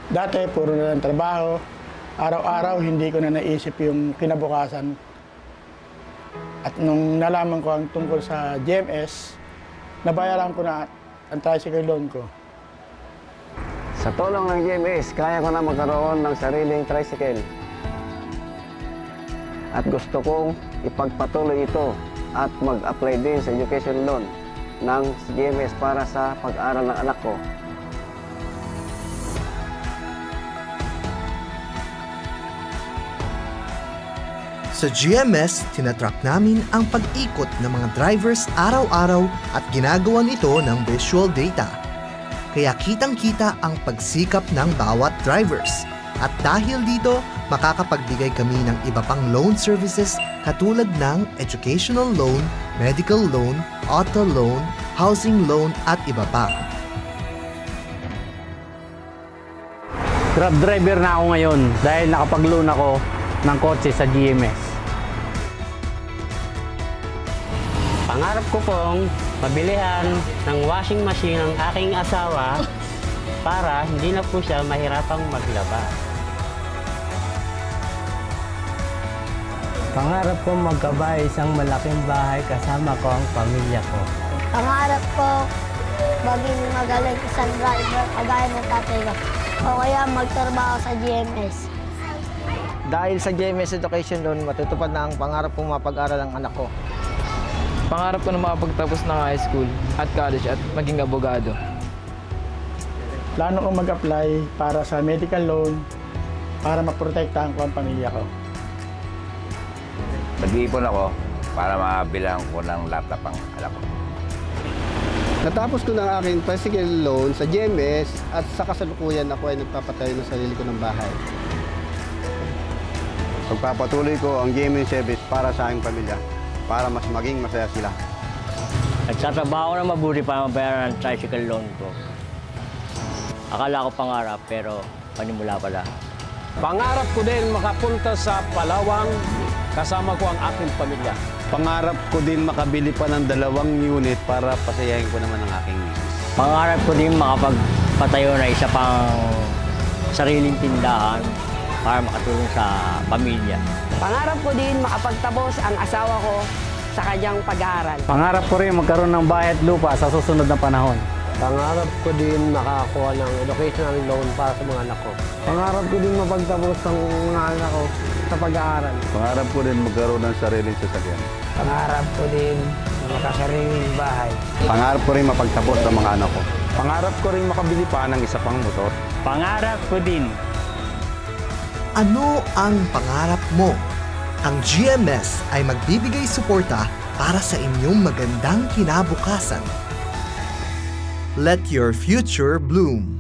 Dati, puro na lang trabaho. Araw-araw, hindi ko na naisip yung kinabukasan. At nung nalaman ko ang tungkol sa GMS, nabayaran ko na ang tricycle loan ko. Sa tulong ng GMS, kaya ko na magkaroon ng sariling tricycle. At gusto kong ipagpatuloy ito at mag-apply din sa education loan ng GMS para sa pag-aaral ng anak ko. Sa GMS, tinatrack namin ang pag-ikot ng mga drivers araw-araw at ginagawan ito ng visual data. Kaya kitang-kita ang pagsikap ng bawat drivers. At dahil dito, makakapagbigay kami ng iba pang loan services katulad ng educational loan, medical loan, auto loan, housing loan at iba pa. Grab driver na ako ngayon dahil nakapag-loan ako ng kotse sa GMS. Pangarap ko pong pabilihan ng washing machine ng aking asawa para hindi na po siya mahirapang maglaba. Pangarap ko magkabay isang malaking bahay kasama ko ang pamilya ko. Pangarap ko maging magaling isang driver kagaya ng tatay ko. O kaya magtrabaho sa GMS. Dahil sa GMS Education Loan, matutupad na ang pangarap kong mapag-aral ang anak ko. Pangarap ko na makapagtapos ng high school at college at maging abogado. Plano kong mag-apply para sa medical loan para maprotektahan ko ang pamilya ko. Mag-iipon ako para mabilang ko ng laptop ang anak ko. Natapos ko ng aking tricycle loan sa GMS at sa kasalukuyan ako ay nagpapatayo ng sarili ko ng bahay. Pagpapatuloy ko ang GMS service para sa aking pamilya, para mas maging masaya sila. Nagtatrabaho na mabuti para mabayaran ang tricycle loan ko. Akala ko pangarap pero panimula pala. Pangarap ko din makapunta sa Palawan kasama ko ang aking pamilya. Pangarap ko din makabili pa ng 2 unit para pasayahin ko naman ang aking misis. Pangarap ko din makapagpatayo na isa pang sariling tindahan para makatulong sa pamilya. Pangarap ko din makapagtapos ang asawa ko sa kanyang pag-aaral. Pangarap ko rin magkaroon ng bahay at lupa sa susunod na panahon. Pangarap ko din makakakuha ng educational loan para sa mga anak ko. Pangarap ko din mapagtapos ng mga anak ko sa pag-aaral. Pangarap ko din magkaroon ng sariling sasakyan. Pangarap ko din makasariling bahay. Pangarap ko rin mapagtapos ng mga anak ko. Pangarap ko rin makabili pa ng isa pang motor. Pangarap ko din. Ano ang pangarap mo? Ang GMS ay magbibigay suporta para sa inyong magandang kinabukasan. Let your future bloom.